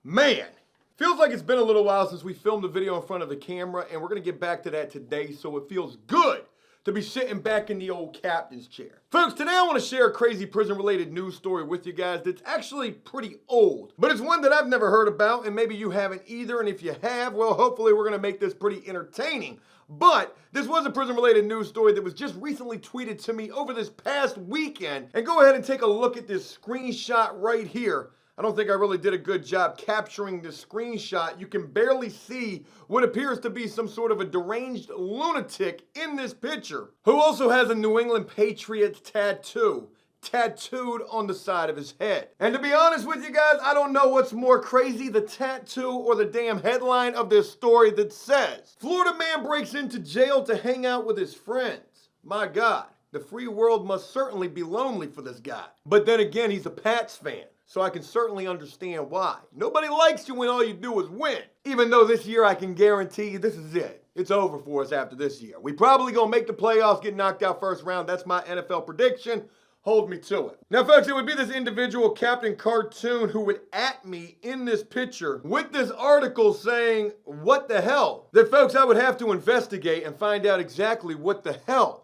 Man, feels like it's been a little while since we filmed a video in front of the camera, and we're gonna get back to that today, so it feels good to be sitting back in the old captain's chair. Folks, today I want to share a crazy prison-related news story with you guys that's actually pretty old, but it's one that I've never heard about, and maybe you haven't either, and if you have, well, hopefully we're gonna make this pretty entertaining. But this was a prison-related news story that was just recently tweeted to me over this past weekend, and go ahead and take a look at this screenshot right here. I don't think I really did a good job capturing this screenshot. You can barely see what appears to be some sort of a deranged lunatic in this picture, who also has a New England Patriots tattooed on the side of his head. And to be honest with you guys, I don't know what's more crazy, the tattoo or the damn headline of this story that says, Florida man breaks into jail to hang out with his friends. My God, the free world must certainly be lonely for this guy. But then again, he's a Pats fan, so I can certainly understand why. Nobody likes you when all you do is win. Even though this year I can guarantee you this is it. It's over for us after this year. We probably gonna make the playoffs, get knocked out first round. That's my NFL prediction. Hold me to it. Now, folks, it would be this individual, Captain Cartoon, who would at me in this picture with this article saying, what the hell? That, folks, I would have to investigate and find out exactly what the hell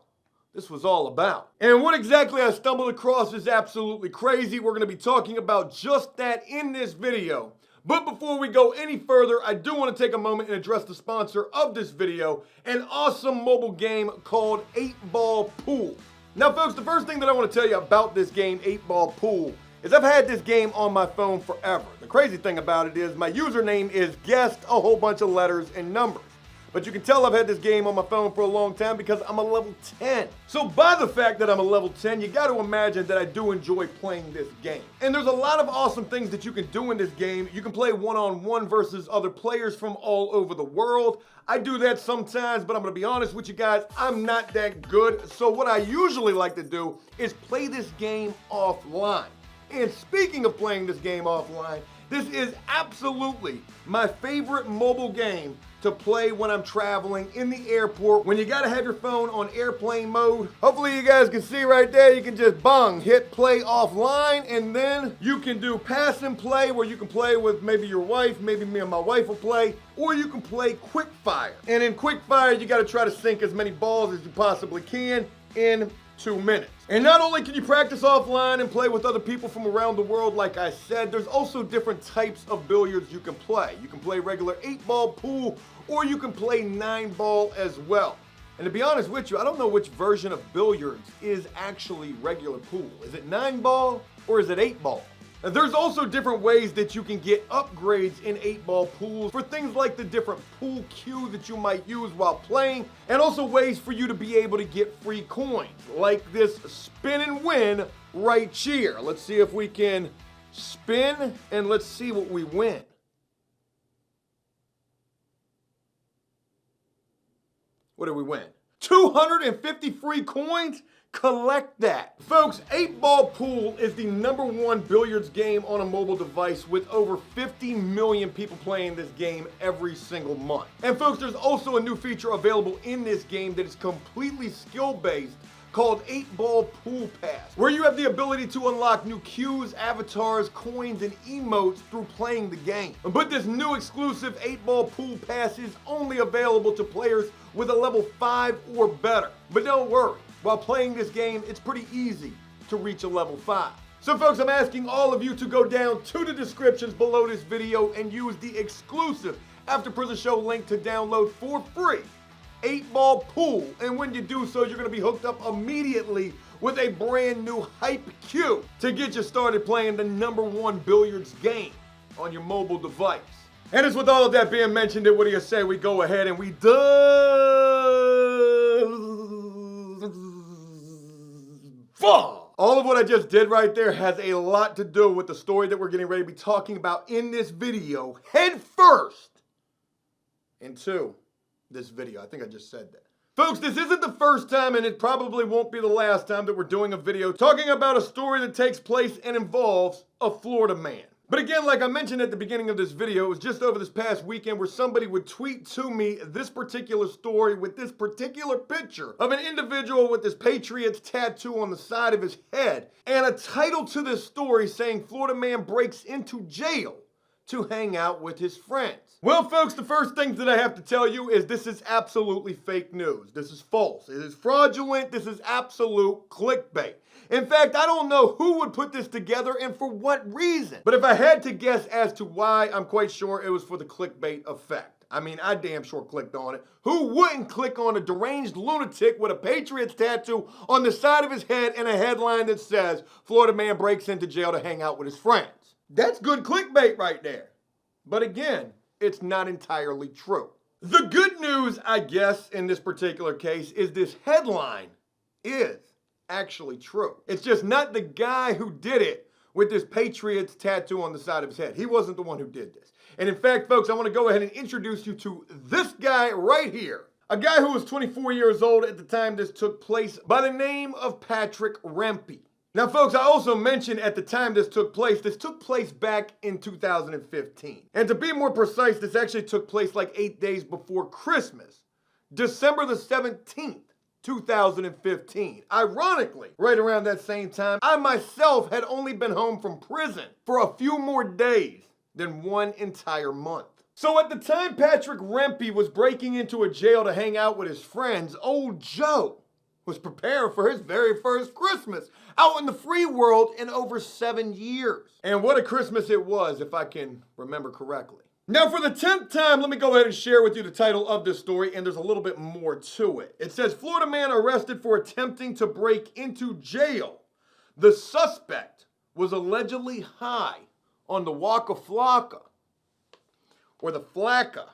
this was all about. And what exactly I stumbled across is absolutely crazy. We're going to be talking about just that in this video. But before we go any further, I do want to take a moment and address the sponsor of this video, an awesome mobile game called 8-Ball Pool. Now, folks, the first thing that I want to tell you about this game, 8-Ball Pool, is I've had this game on my phone forever. The crazy thing about it is my username is guessed a whole bunch of letters and numbers. But you can tell I've had this game on my phone for a long time because I'm a level 10. So by the fact that I'm a level 10, you got to imagine that I do enjoy playing this game. And there's a lot of awesome things that you can do in this game. You can play one-on-one versus other players from all over the world. I do that sometimes, but I'm going to be honest with you guys, I'm not that good. So what I usually like to do is play this game offline. And speaking of playing this game offline, this is absolutely my favorite mobile game to play when I'm traveling in the airport, when you gotta have your phone on airplane mode. Hopefully you guys can see right there, you can just hit play offline, and then you can do pass and play, where you can play with maybe your wife, maybe me and my wife will play, or you can play quick fire. And in quick fire, you gotta try to sink as many balls as you possibly can in 2 minutes. And not only can you practice offline and play with other people from around the world, like I said, there's also different types of billiards you can play. You can play regular 8-ball pool, or you can play 9-ball as well. And to be honest with you, I don't know which version of billiards is actually regular pool. Is it 9-ball or is it 8-ball? Now, there's also different ways that you can get upgrades in 8-ball pools for things like the different pool cue that you might use while playing, and also ways for you to be able to get free coins, like this spin and win right here. Let's see if we can spin, and let's see what we win. What did we win? 250 free coins? Collect that. Folks, 8-Ball Pool is the #1 billiards game on a mobile device with over 50 million people playing this game every single month. And folks, there's also a new feature available in this game that is completely skill-based called 8-Ball Pool Pass, where you have the ability to unlock new cues, avatars, coins, and emotes through playing the game. But this new exclusive 8-Ball Pool Pass is only available to players with a level 5 or better. But don't worry. While playing this game, it's pretty easy to reach a level 5. So folks, I'm asking all of you to go down to the descriptions below this video and use the exclusive After Prison Show link to download for free 8-Ball Pool. And when you do so, you're going to be hooked up immediately with a brand new hype cue to get you started playing the #1 billiards game on your mobile device. And it's with all of that being mentioned, that what do you say we go ahead and we all of what I just did right there has a lot to do with the story that we're getting ready to be talking about in this video, head first into this video. I think I just said that. Folks, this isn't the first time, and it probably won't be the last time, that we're doing a video talking about a story that takes place and involves a Florida man. But again, like I mentioned at the beginning of this video, it was just over this past weekend where somebody would tweet to me this particular story with this particular picture of an individual with this Patriots tattoo on the side of his head, and a title to this story saying Florida man breaks into jail to hang out with his friends. Well, folks, the first thing that I have to tell you is this is absolutely fake news. This is false. It is fraudulent. This is absolute clickbait. In fact, I don't know who would put this together and for what reason. But if I had to guess as to why, I'm quite sure it was for the clickbait effect. I mean, I damn sure clicked on it. Who wouldn't click on a deranged lunatic with a Patriots tattoo on the side of his head and a headline that says, Florida man breaks into jail to hang out with his friends? That's good clickbait right there. But again, it's not entirely true. The good news, I guess, in this particular case is this headline is actually true. It's just not the guy who did it with this Patriots tattoo on the side of his head. He wasn't the one who did this. And in fact, folks, I want to go ahead and introduce you to this guy right here. A guy who was 24 years old at the time this took place by the name of Patrick Rempe. Now, folks, I also mentioned at the time this took place back in 2015. And to be more precise, this actually took place like 8 days before Christmas, December the 17th. 2015. Ironically, right around that same time, I myself had only been home from prison for a few more days than one entire month. So at the time Patrick Rempe was breaking into a jail to hang out with his friends, old Joe was preparing for his very first Christmas out in the free world in over 7 years. And what a Christmas it was, if I can remember correctly. Now, for the 10th time, let me go ahead and share with you the title of this story, and there's a little bit more to it. It says, Florida man arrested for attempting to break into jail. The suspect was allegedly high on the Waka Flocka, or the Flacka.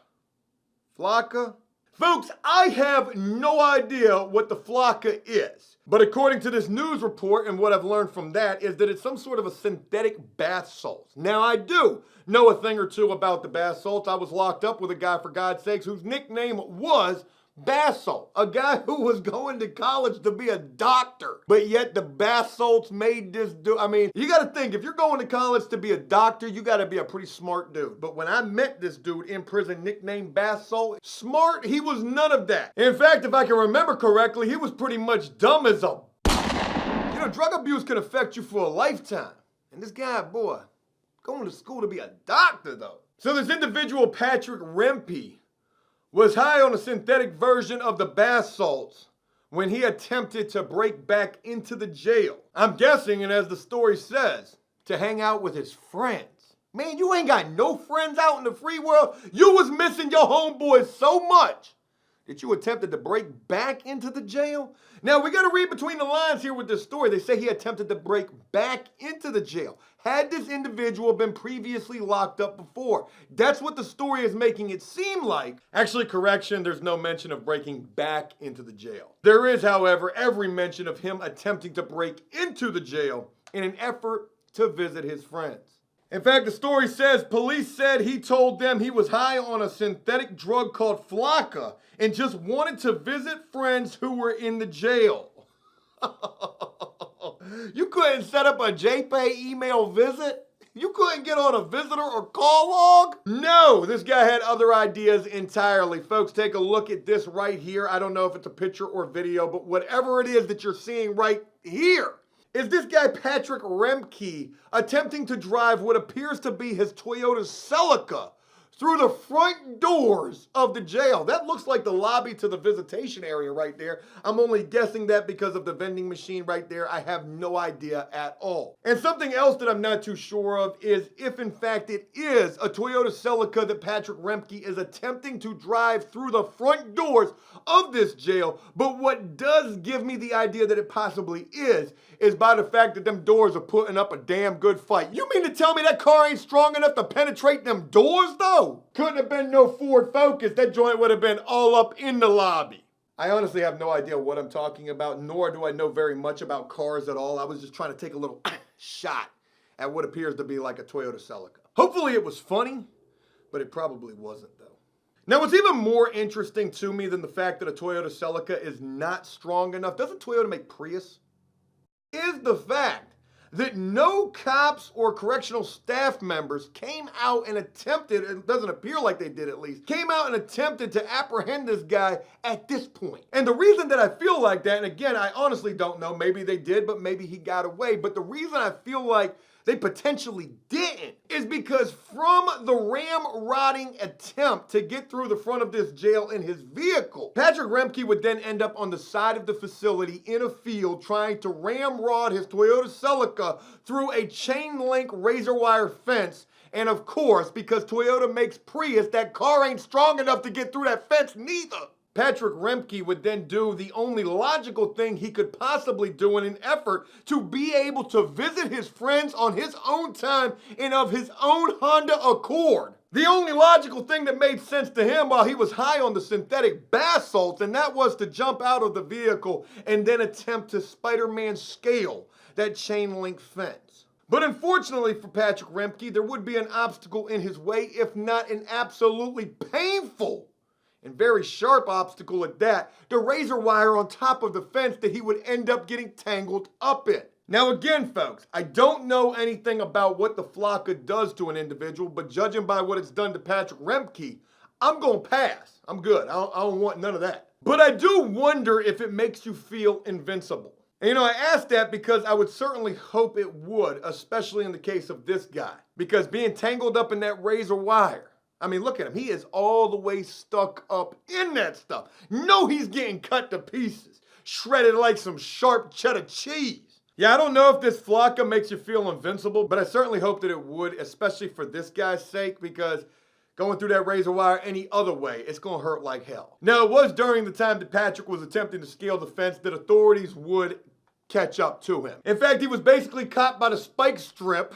Flocka? Folks, I have no idea what the Flocka is. But according to this news report, and what I've learned from that, is that it's some sort of a synthetic bath salt. Now, I do know a thing or two about the bath salts. I was locked up with a guy, for God's sakes, whose nickname was bath salt. A guy who was going to college to be a doctor. But yet the bath salts made this dude. I mean, you got to think, if you're going to college to be a doctor, you got to be a pretty smart dude. But when I met this dude in prison, nicknamed bath salt, smart, he was none of that. In fact, if I can remember correctly, he was pretty much dumb as a... You know, drug abuse can affect you for a lifetime. And this guy, boy, going to school to be a doctor, though. So this individual, Patrick Rempe, was high on a synthetic version of the bath salts when he attempted to break back into the jail. I'm guessing, and as the story says, to hang out with his friends. Man, you ain't got no friends out in the free world. You was missing your homeboys so much that you attempted to break back into the jail? Now, we got to read between the lines here with this story. They say he attempted to break back into the jail. Had this individual been previously locked up before? That's what the story is making it seem like. Actually, correction, there's no mention of breaking back into the jail. There is, however, every mention of him attempting to break into the jail in an effort to visit his friends. In fact, the story says police said he told them he was high on a synthetic drug called Flocka and just wanted to visit friends who were in the jail. You couldn't set up a JPay email visit? You couldn't get on a visitor or call log? No, this guy had other ideas entirely. Folks, take a look at this right here. I don't know if it's a picture or video, but whatever it is that you're seeing right here is this guy Patrick Rempe attempting to drive what appears to be his Toyota Celica through the front doors of the jail. That looks like the lobby to the visitation area right there. I'm only guessing that because of the vending machine right there. I have no idea at all. And something else that I'm not too sure of is if in fact it is a Toyota Celica that Patrick Rempe is attempting to drive through the front doors of this jail. But what does give me the idea that it possibly is by the fact that them doors are putting up a damn good fight. You mean to tell me that car ain't strong enough to penetrate them doors though? Couldn't have been no Ford Focus. That joint would have been all up in the lobby. I honestly have no idea what I'm talking about, nor do I know very much about cars at all. I was just trying to take a little shot at what appears to be like a Toyota Celica. Hopefully it was funny, but it probably wasn't though. Now, what's even more interesting to me than the fact that a Toyota Celica is not strong enough, doesn't Toyota make Prius? Is the fact that no cops or correctional staff members came out and attempted, it doesn't appear like they did at least, came out and attempted to apprehend this guy at this point. And the reason that I feel like that, and again, I honestly don't know, maybe they did, but maybe he got away, but the reason I feel like they potentially didn't is because from the ramrodding attempt to get through the front of this jail in his vehicle, Patrick Remke would then end up on the side of the facility in a field trying to ramrod his Toyota Celica through a chain link razor wire fence. And of course, because Toyota makes Prius, that car ain't strong enough to get through that fence neither. Patrick Remke would then do the only logical thing he could possibly do in an effort to be able to visit his friends on his own time and of his own Honda Accord. The only logical thing that made sense to him while he was high on the synthetic bath salts, and that was to jump out of the vehicle and then attempt to Spider-Man scale that chain link fence. But unfortunately for Patrick Remke, there would be an obstacle in his way, if not an absolutely painful and very sharp obstacle at that, the razor wire on top of the fence that he would end up getting tangled up in. Now again, folks, I don't know anything about what the flocka does to an individual, but judging by what it's done to Patrick Remke, I'm gonna pass. I'm good. I don't want none of that. But I do wonder if it makes you feel invincible. And you know, I asked that because I would certainly hope it would, especially in the case of this guy. Because being tangled up in that razor wire, I mean, look at him. He is all the way stuck up in that stuff. No, he's getting cut to pieces, shredded like some sharp cheddar cheese. Yeah, I don't know if this flocka makes you feel invincible, but I certainly hope that it would, especially for this guy's sake, because going through that razor wire any other way, it's gonna hurt like hell. Now, it was during the time that Patrick was attempting to scale the fence that authorities would catch up to him. In fact, he was basically caught by the spike strip.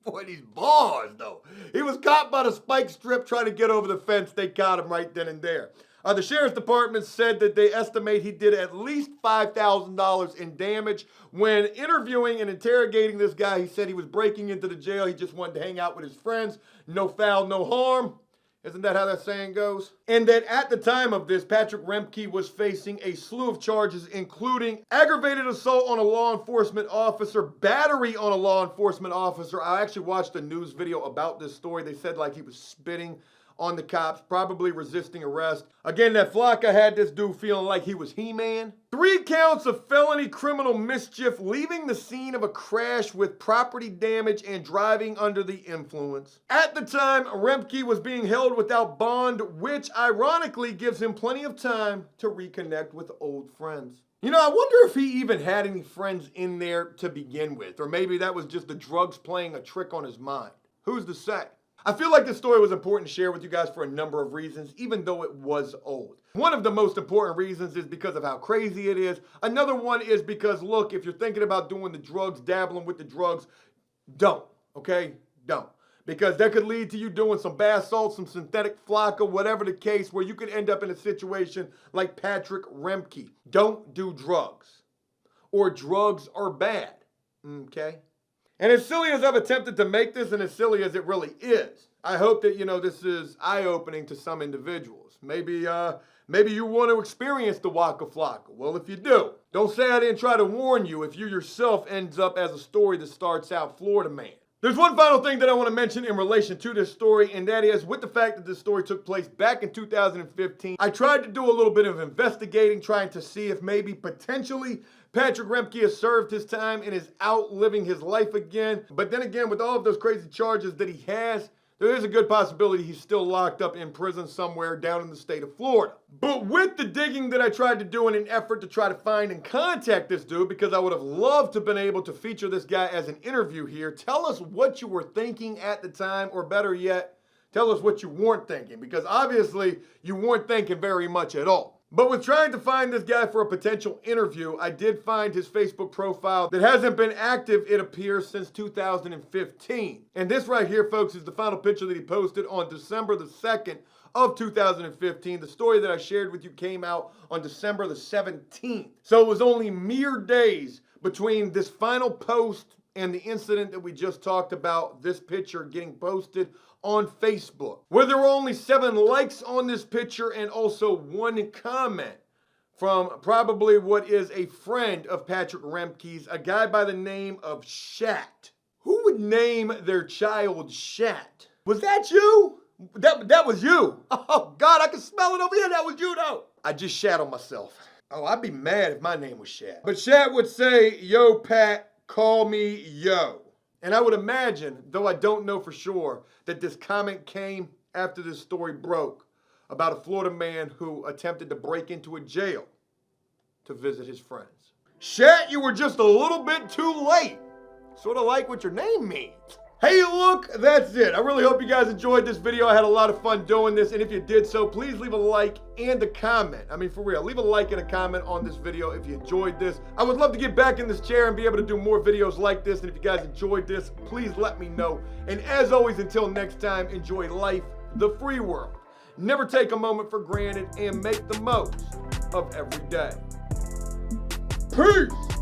Boy, these bars, though. He was caught by the spike strip trying to get over the fence. They caught him right then and there. The sheriff's department said that they estimate he did at least $5,000 in damage. When interviewing and interrogating this guy, he said he was breaking into the jail. He just wanted to hang out with his friends. No foul, no harm. Isn't that how that saying goes? And that at the time of this, Patrick Remke was facing a slew of charges, including aggravated assault on a law enforcement officer, battery on a law enforcement officer. I actually watched a news video about this story. They said like he was spitting on the cops, probably resisting arrest. Again, that flocka had this dude feeling like he was He-Man. 3 counts of felony criminal mischief, leaving the scene of a crash with property damage and driving under the influence. At the time, Remke was being held without bond, which ironically gives him plenty of time to reconnect with old friends. You know, I wonder if he even had any friends in there to begin with, or maybe that was just the drugs playing a trick on his mind. Who's to say? I feel like this story was important to share with you guys for a number of reasons, even though it was old. One of the most important reasons is because of how crazy it is. Another one is because, look, if you're thinking about doing the drugs, dabbling with the drugs, don't, okay? Don't. Because that could lead to you doing some bath salts, some synthetic flocka, whatever the case, where you could end up in a situation like Patrick Remke. Don't do drugs. Or drugs are bad, okay? And as silly as I've attempted to make this, and as silly as it really is, I hope that, you know, this is eye-opening to some individuals. Maybe you want to experience the Waka Flocka. Well, if you do, don't say I didn't try to warn you if you yourself ends up as a story that starts out Florida man. There's one final thing that I want to mention in relation to this story, and that is with the fact that this story took place back in 2015, I tried to do a little bit of investigating, trying to see if maybe potentially Patrick Remke has served his time and is out living his life again. But then again, with all of those crazy charges that he has, there is a good possibility he's still locked up in prison somewhere down in the state of Florida. But with the digging that I tried to do in an effort to try to find and contact this dude, because I would have loved to have been able to feature this guy as an interview here, tell us what you were thinking at the time, or better yet, tell us what you weren't thinking, because obviously you weren't thinking very much at all. But with trying to find this guy for a potential interview, I did find his Facebook profile that hasn't been active, it appears, since 2015. And this right here, folks, is the final picture that he posted on December the 2nd of 2015. The story that I shared with you came out on December the 17th. So it was only mere days between this final post and the incident that we just talked about, this picture getting posted on Facebook, where there were only 7 likes on this picture and also 1 comment from probably what is a friend of Patrick Remke's, a guy by the name of Shat. Who would name their child Shat? Was that you? That was you. Oh God, I can smell it over here. That was you though. I just shat on myself. Oh, I'd be mad if my name was Shat. But Shat would say, "Yo, Pat, call me Yo." And I would imagine, though I don't know for sure, that this comment came after this story broke about a Florida man who attempted to break into a jail to visit his friends. Shat, you were just a little bit too late. Sort of like what your name means. Hey, look, that's it. I really hope you guys enjoyed this video. I had a lot of fun doing this, and if you did so, please leave a like and a comment. I mean, for real, leave a like and a comment on this video if you enjoyed this. I would love to get back in this chair and be able to do more videos like this, and if you guys enjoyed this, please let me know. And as always, until next time, enjoy life, the free world. Never take a moment for granted, and make the most of every day. Peace!